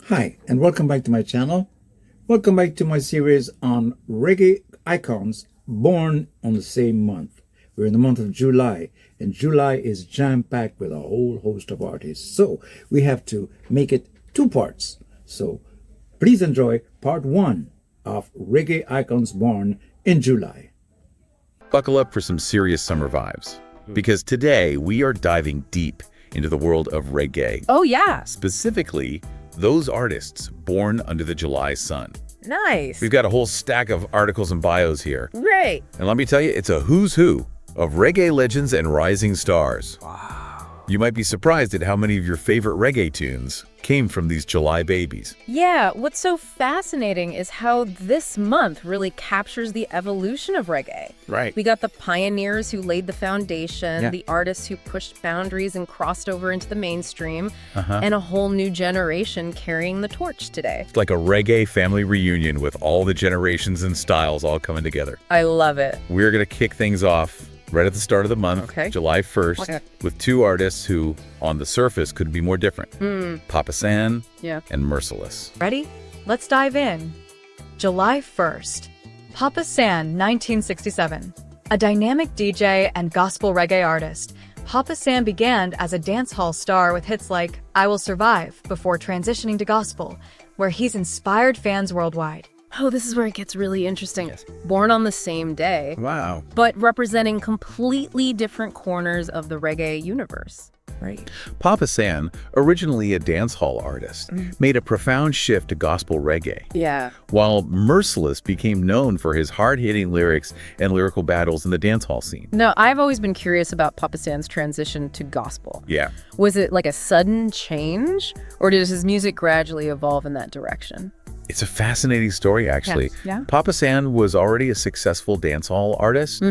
Hi, and welcome back to my channel. Welcome back to my series on reggae icons born on the same month. We're in the month of July, and July is jam-packed with a whole host of artists. So we have to make it two parts. So please enjoy part one of reggae icons born in July. Buckle up for some serious summer vibes, because today we are diving deep into the world of reggae. Oh, yeah. Specifically, those artists born under the July sun. Nice. We've got a whole stack of articles and bios here. Great. And let me tell you, it's a who's who of reggae legends and rising stars. Wow. You might be surprised at how many of your favorite reggae tunes came from these July babies. Yeah, what's so fascinating is how this month really captures the evolution of reggae. Right. We got the pioneers who laid the foundation, the artists who pushed boundaries and crossed over into the mainstream, and a whole new generation carrying the torch today. It's like a reggae family reunion with all the generations and styles all coming together. I love it. We're going to kick things off right at the start of the month, July 1st, with two artists who, on the surface, couldn't be more different. Papa San and Merciless. Ready? Let's dive in. July 1st. Papa San, 1967. A dynamic DJ and gospel reggae artist, Papa San began as a dancehall star with hits like I Will Survive before transitioning to gospel, where he's inspired fans worldwide. Oh, this is where it gets really interesting. Yes. Born on the same day. Wow. But representing completely different corners of the reggae universe. Right. Papa San, originally a dancehall artist, made a profound shift to gospel reggae. Yeah. While Merciless became known for his hard-hitting lyrics and lyrical battles in the dancehall scene. No, I've always been curious about Papa San's transition to gospel. Yeah. Was it like a sudden change, or did his music gradually evolve in that direction? It's a fascinating story, actually. Yeah. Papa San was already a successful dancehall artist,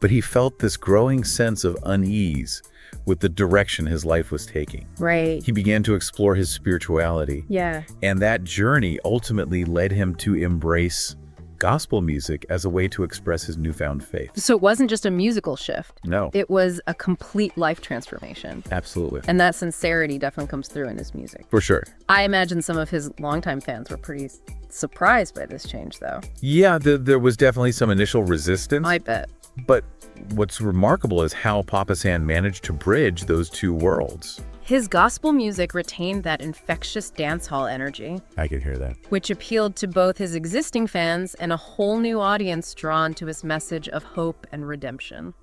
but he felt this growing sense of unease with the direction his life was taking. Right. He began to explore his spirituality. Yeah. And that journey ultimately led him to embrace gospel music as a way to express his newfound faith. So it wasn't just a musical shift. No. It was a complete life transformation. Absolutely. And that sincerity definitely comes through in his music. For sure. I imagine some of his longtime fans were pretty surprised by this change, though. Yeah, there was definitely some initial resistance. I bet. But what's remarkable is how Papa San managed to bridge those two worlds. His gospel music retained that infectious dancehall energy, I could hear that. which appealed to both his existing fans and a whole new audience drawn to his message of hope and redemption.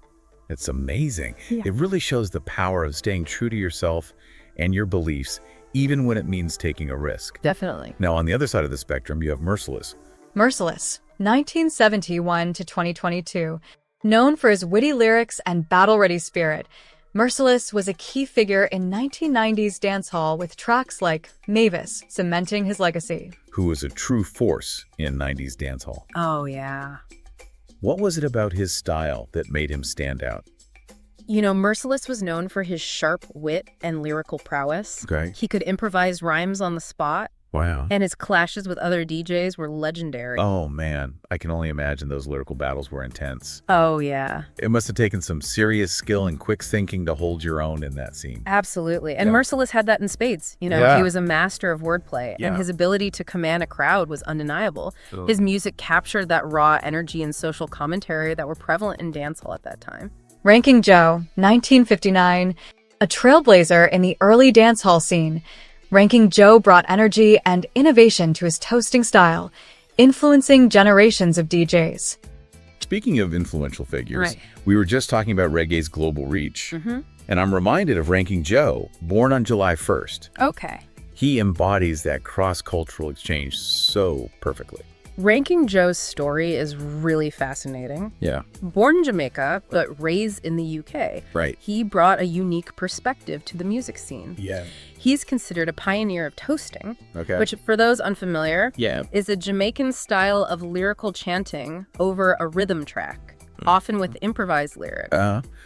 It's amazing. It really shows the power of staying true to yourself and your beliefs, even when it means taking a risk. Definitely. Now, on the other side of the spectrum, you have Merciless. Merciless, 1971 to 2022. Known for his witty lyrics and battle-ready spirit, Merciless was a key figure in 1990s dancehall with tracks like Mavis, cementing his legacy. Who was a true force in 90s dancehall. Oh, yeah. What was it about his style that made him stand out? You know, Merciless was known for his sharp wit and lyrical prowess. Okay. He could improvise rhymes on the spot, Wow. and his clashes with other DJs were legendary. Oh, man. I can only imagine those lyrical battles were intense. Oh, yeah. It must have taken some serious skill and quick thinking to hold your own in that scene. Absolutely. And Yeah. Merciless had that in spades. You know, Yeah. he was a master of wordplay, Yeah. and his ability to command a crowd was undeniable. His music captured that raw energy and social commentary that were prevalent in dancehall at that time. Ranking Joe, 1959. A trailblazer in the early dancehall scene, Ranking Joe brought energy and innovation to his toasting style, influencing generations of DJs. Speaking of influential figures, Right. we were just talking about reggae's global reach. And I'm reminded of Ranking Joe, born on July 1st. Okay. He embodies that cross-cultural exchange so perfectly. Ranking Joe's story is really fascinating. Yeah. Born in Jamaica, but raised in the UK, Right. he brought a unique perspective to the music scene. Yeah. He's considered a pioneer of toasting, Okay. which, for those unfamiliar, Yeah. is a Jamaican style of lyrical chanting over a rhythm track. often with improvised lyrics.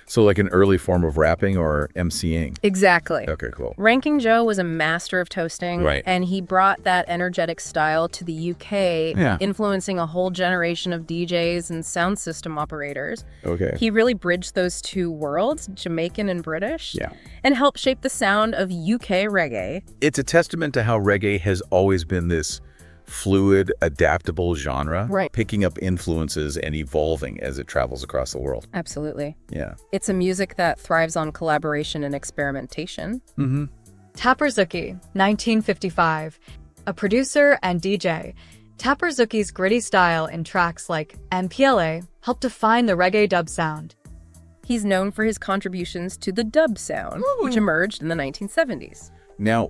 So like an early form of rapping or MCing. Exactly. Okay, cool. Ranking Joe was a master of toasting, Right. and he brought that energetic style to the UK, influencing a whole generation of DJs and sound system operators. Okay. He really bridged those two worlds, Jamaican and British, and helped shape the sound of UK reggae. It's a testament to how reggae has always been this fluid, adaptable genre, picking up influences and evolving as it travels across the world. Absolutely. Yeah. It's a music that thrives on collaboration and experimentation. Tapper Zuki, 1955. A producer and DJ, Tapper Zuki's gritty style in tracks like MPLA helped define the reggae dub sound. He's known for his contributions to the dub sound, which emerged in the 1970s. Now,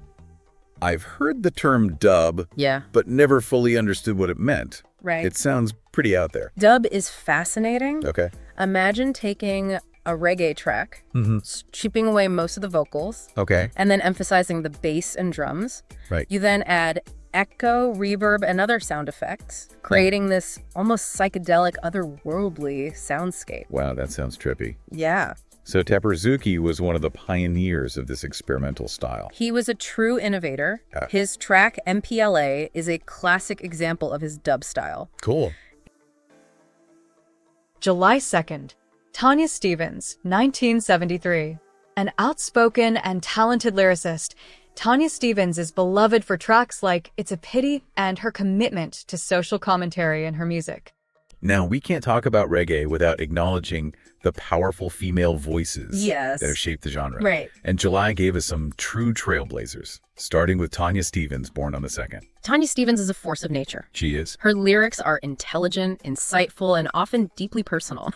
I've heard the term dub, but never fully understood what it meant. Right. It sounds pretty out there. Dub is fascinating. Okay. Imagine taking a reggae track, stripping away most of the vocals, and then emphasizing the bass and drums. Right. You then add echo, reverb, and other sound effects, creating this almost psychedelic, otherworldly soundscape. Wow, that sounds trippy. Yeah. So Tapper Zuki was one of the pioneers of this experimental style. He was a true innovator. His track, MPLA, is a classic example of his dub style. Cool. July 2nd, Tanya Stephens, 1973. An outspoken and talented lyricist, Tanya Stephens is beloved for tracks like It's a Pity and her commitment to social commentary in her music. Now, we can't talk about reggae without acknowledging the powerful female voices that have shaped the genre. Right. And July gave us some true trailblazers, starting with Tanya Stephens, born on the 2nd. Tanya Stephens is a force of nature. She is. Her lyrics are intelligent, insightful, and often deeply personal.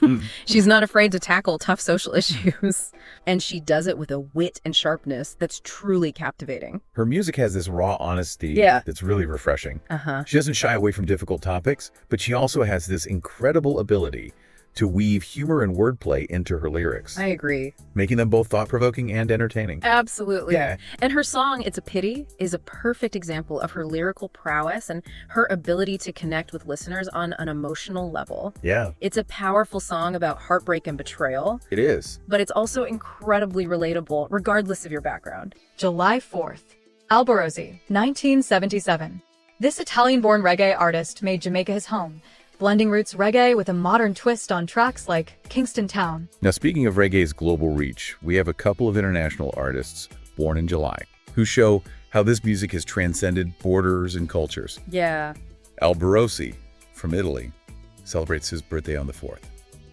She's not afraid to tackle tough social issues, and she does it with a wit and sharpness that's truly captivating. Her music has this raw honesty that's really refreshing. She doesn't shy away from difficult topics, but she also has this incredible ability to weave humor and wordplay into her lyrics. I agree. Making them both thought-provoking and entertaining. Absolutely. Yeah. And her song, It's a Pity, is a perfect example of her lyrical prowess and her ability to connect with listeners on an emotional level. Yeah. It's a powerful song about heartbreak and betrayal. It is. But it's also incredibly relatable, regardless of your background. July 4th, Alborosie, 1977. This Italian-born reggae artist made Jamaica his home, blending roots reggae with a modern twist on tracks like Kingston Town. Now, speaking of reggae's global reach, we have a couple of international artists born in July who show how this music has transcended borders and cultures. Yeah. Alborosie, from Italy, celebrates his birthday on the 4th.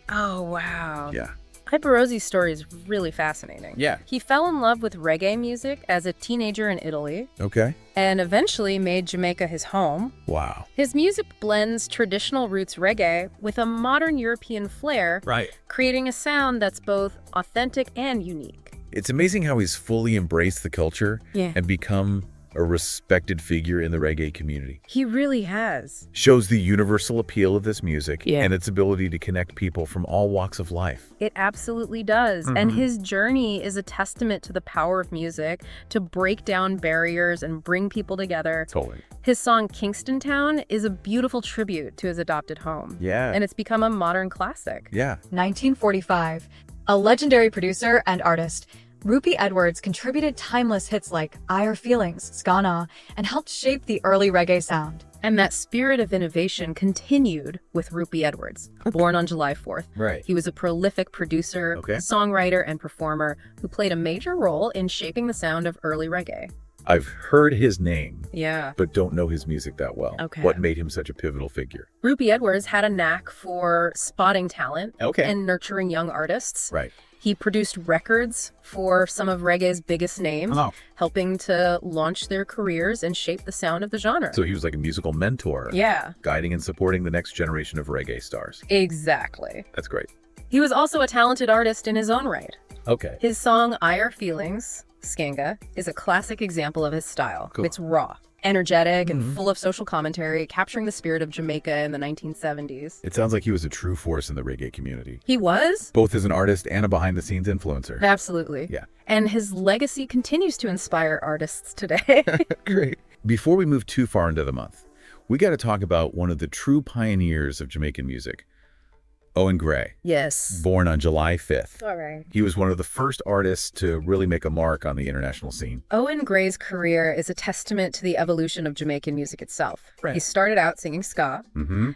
Oh, wow. Yeah. Alborosie's story is really fascinating. Yeah. He fell in love with reggae music as a teenager in Italy. Okay. And eventually made Jamaica his home. Wow. His music blends traditional roots reggae with a modern European flair, creating a sound that's both authentic and unique. It's amazing how he's fully embraced the culture and become a respected figure in the reggae community. He really has. Shows the universal appeal of this music and its ability to connect people from all walks of life. It absolutely does. And his journey is a testament to the power of music to break down barriers and bring people together. Totally. His song Kingston Town is a beautiful tribute to his adopted home. Yeah. And it's become a modern classic. Yeah. 1945. A legendary producer and artist, Rupie Edwards contributed timeless hits like Our Feelings, Skana, and helped shape the early reggae sound. And that spirit of innovation continued with Rupie Edwards, born on July 4th. Right. He was a prolific producer, songwriter, and performer who played a major role in shaping the sound of early reggae. I've heard his name, Yeah. but don't know his music that well. Okay. What made him such a pivotal figure? Rupie Edwards had a knack for spotting talent and nurturing young artists. Right. He produced records for some of reggae's biggest names, helping to launch their careers and shape the sound of the genre. So he was like a musical mentor. Yeah. Guiding and supporting the next generation of reggae stars. Exactly. That's great. He was also a talented artist in his own right. Okay. His song Our Feelings, Skanga, is a classic example of his style. Cool. It's raw, energetic, and full of social commentary, capturing the spirit of Jamaica in the 1970s. It sounds like he was a true force in the reggae community. He was? Both as an artist and a behind-the-scenes influencer. Absolutely. Yeah. And his legacy continues to inspire artists today. Great. Before we move too far into the month, we got to talk about one of the true pioneers of Jamaican music, Owen Gray, Yes. born on July 5th. All right. He was one of the first artists to really make a mark on the international scene. Owen Gray's career is a testament to the evolution of Jamaican music itself. Right. He started out singing ska,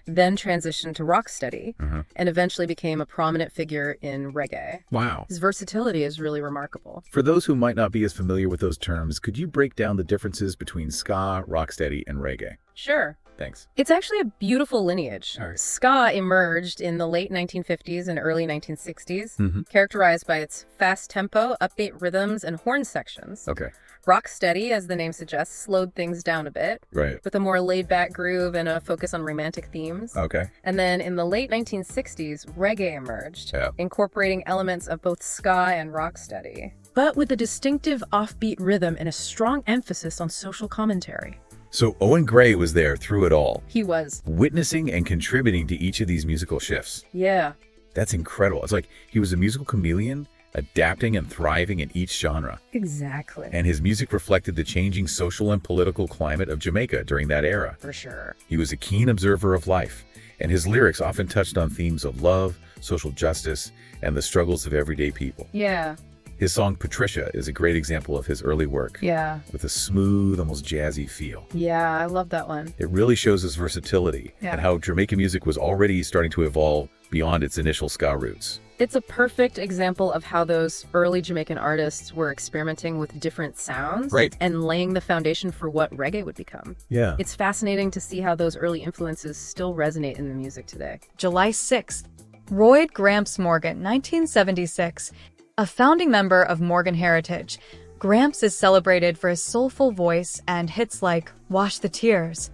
then transitioned to rocksteady, and eventually became a prominent figure in reggae. Wow. His versatility is really remarkable. For those who might not be as familiar with those terms, could you break down the differences between ska, rocksteady, and reggae? Sure. Thanks. It's actually a beautiful lineage. All right. Ska emerged in the late 1950s and early 1960s, characterized by its fast tempo, upbeat rhythms, and horn sections. Okay. Rocksteady, as the name suggests, slowed things down a bit, Right. with a more laid-back groove and a focus on romantic themes. Okay. And then in the late 1960s, reggae emerged, Yeah. incorporating elements of both ska and rocksteady, but with a distinctive offbeat rhythm and a strong emphasis on social commentary. So Owen Gray was there through it all, He was. witnessing and contributing to each of these musical shifts. Yeah. That's incredible. It's like he was a musical chameleon, adapting and thriving in each genre. Exactly. And his music reflected the changing social and political climate of Jamaica during that era. For sure. He was a keen observer of life, and his lyrics often touched on themes of love, social justice, and the struggles of everyday people. Yeah. His song Patricia is a great example of his early work, Yeah. with a smooth, almost jazzy feel. Yeah, I love that one. It really shows his versatility Yeah. and how Jamaican music was already starting to evolve beyond its initial ska roots. It's a perfect example of how those early Jamaican artists were experimenting with different sounds Right. and laying the foundation for what reggae would become. Yeah. It's fascinating to see how those early influences still resonate in the music today. July 6th, Roy Gramps Morgan, 1976. A founding member of Morgan Heritage, Gramps is celebrated for his soulful voice and hits like Wash the Tears.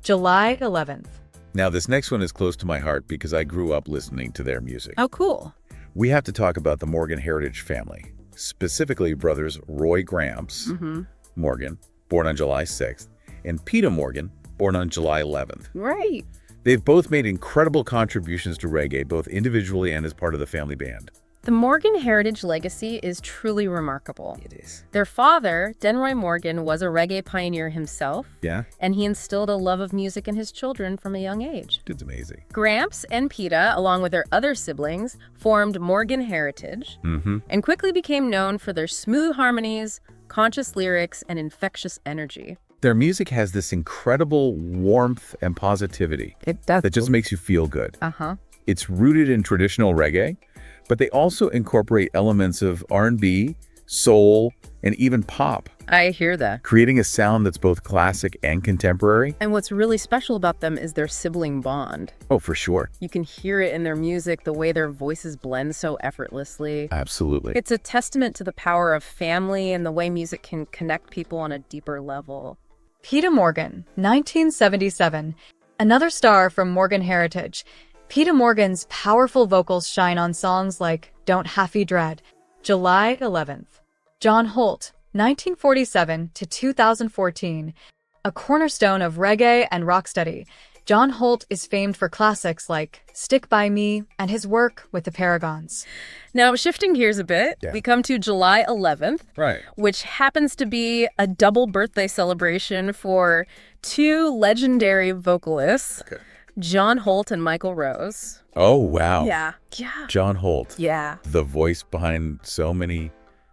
July 11th. Now, this next one is close to my heart because I grew up listening to their music. Oh, cool. We have to talk about the Morgan Heritage family, specifically brothers Roy Gramps Morgan, born on July 6th, and Pt.1 Morgan, born on July 11th. Right. They've both made incredible contributions to reggae, both individually and as part of the family band. The Morgan heritage legacy is truly remarkable. It is. Their father, Denroy Morgan, was a reggae pioneer himself, Yeah? and he instilled a love of music in his children from a young age. Dude's amazing. Gramps and Peta, along with their other siblings, formed Morgan Heritage and quickly became known for their smooth harmonies, conscious lyrics, and infectious energy. Their music has this incredible warmth and positivity It does. that just makes you feel good. Uh-huh. It's rooted in traditional reggae, but they also incorporate elements of R&B, soul, and even pop, I hear that. creating a sound that's both classic and contemporary. And what's really special about them is their sibling bond. Oh, for sure. You can hear it in their music, the way their voices blend so effortlessly. Absolutely. It's a testament to the power of family and the way music can connect people on a deeper level. Pt.1 Morgan, 1977. Another star from Morgan Heritage. Pt.1 Morgan's powerful vocals shine on songs like Don't Haffy Dread. July 11th. John Holt, 1947 to 2014. A cornerstone of reggae and rocksteady, John Holt is famed for classics like Stick By Me and his work with the Paragons. Now, shifting gears a bit, Yeah. we come to July 11th, Right. which happens to be a double birthday celebration for two legendary vocalists, Okay. John Holt and Michael Rose. Oh, wow. Yeah. John Holt, Yeah. the voice behind so many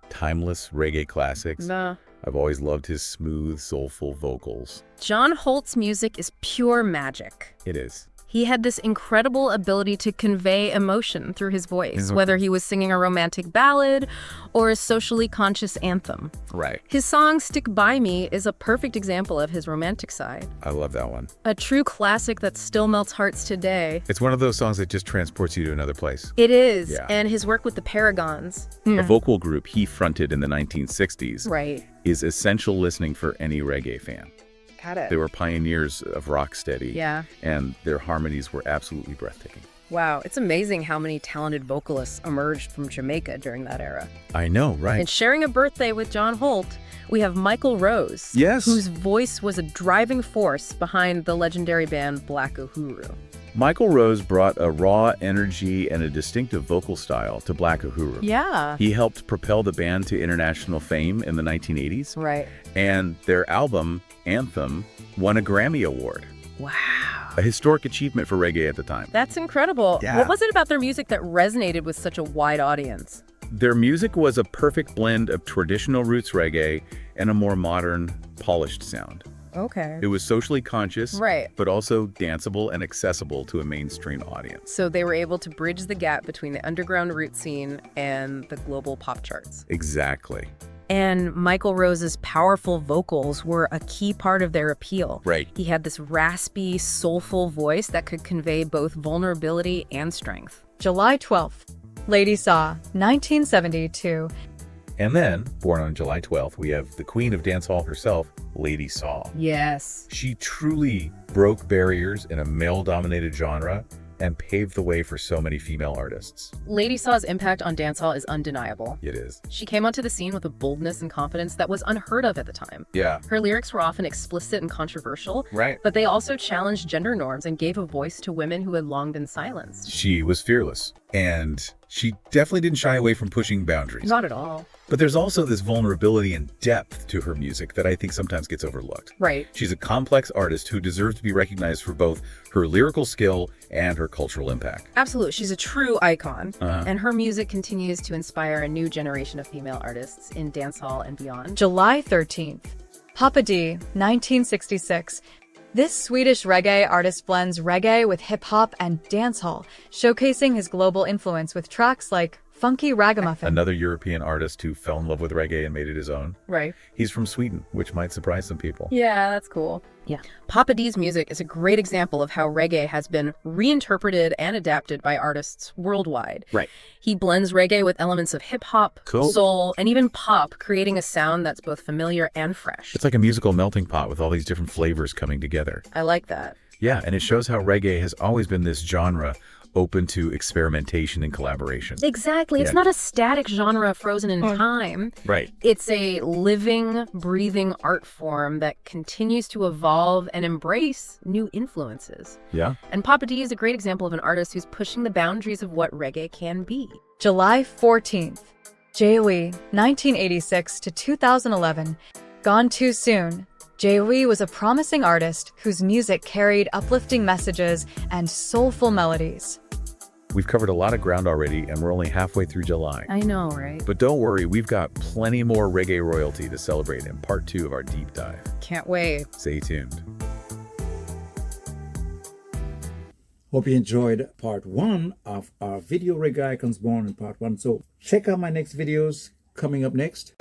timeless reggae classics. Nah. I've always loved his smooth, soulful vocals. John Holt's music is pure magic. It is. He had this incredible ability to convey emotion through his voice, Mhm. whether he was singing a romantic ballad or a socially conscious anthem. Right. His song Stick By Me is a perfect example of his romantic side. I love that one. A true classic that still melts hearts today. It's one of those songs that just transports you to another place. It is. Yeah. And his work with the Paragons. A vocal group he fronted in the 1960s Right. is essential listening for any reggae fan. Got it. They were pioneers of rocksteady. Yeah. And their harmonies were absolutely breathtaking. Wow. It's amazing how many talented vocalists emerged from Jamaica during that era. I know, right? And sharing a birthday with John Holt, we have Michael Rose. Yes. Whose voice was a driving force behind the legendary band Black Uhuru. Michael Rose brought a raw energy and a distinctive vocal style to Black Uhuru. Yeah. He helped propel the band to international fame in the 1980s, Right. and their album, Anthem, won a Grammy Award. Wow. a historic achievement for reggae at the time. That's incredible. Yeah. What was it about their music that resonated with such a wide audience? Their music was a perfect blend of traditional roots reggae and a more modern, polished sound. Okay. It was socially conscious, Right. but also danceable and accessible to a mainstream audience. So they were able to bridge the gap between the underground root scene and the global pop charts. Exactly. And Michael Rose's powerful vocals were a key part of their appeal. Right. He had this raspy, soulful voice that could convey both vulnerability and strength. July 12th. Lady Saw, 1972. And then, born on July 12th, we have the queen of dancehall herself, Lady Saw. Yes. She truly broke barriers in a male-dominated genre and paved the way for so many female artists. Lady Saw's impact on dancehall is undeniable. It is. She came onto the scene with a boldness and confidence that was unheard of at the time. Yeah. Her lyrics were often explicit and controversial, Right. but they also challenged gender norms and gave a voice to women who had long been silenced. She was fearless, and she definitely didn't shy away from pushing boundaries. Not at all. But there's also this vulnerability and depth to her music that I think sometimes gets overlooked. Right. She's a complex artist who deserves to be recognized for both her lyrical skill and her cultural impact. Absolutely. She's a true icon, Uh-huh. and her music continues to inspire a new generation of female artists in dancehall and beyond. July 13th. Papa D, 1966. This Swedish reggae artist blends reggae with hip-hop and dancehall, showcasing his global influence with tracks like Funky Ragamuffin. Another European artist who fell in love with reggae and made it his own. Right. He's from Sweden, which might surprise some people. Yeah, that's cool. Yeah. Papa D's music is a great example of how reggae has been reinterpreted and adapted by artists worldwide. Right. He blends reggae with elements of hip-hop, Cool. soul, and even pop, creating a sound that's both familiar and fresh. It's like a musical melting pot with all these different flavors coming together. I like that. Yeah, and it shows how reggae has always been this genre open to experimentation and collaboration. Exactly. It's Yeah. not a static genre frozen in time. Right. It's a living, breathing art form that continues to evolve and embrace new influences. Yeah. And Papa D is a great example of an artist who's pushing the boundaries of what reggae can be. July 14th. Jay Lee, 1986 to 2011. Gone too soon. Jay Lee was a promising artist whose music carried uplifting messages and soulful melodies. We've covered a lot of ground already, and we're only halfway through July. I know, right? But don't worry, we've got plenty more reggae royalty to celebrate in part 2 of our deep dive. Can't wait. Stay tuned. Hope you enjoyed part 1 of our video Reggae Icons Born in part 1. So check out my next videos coming up next.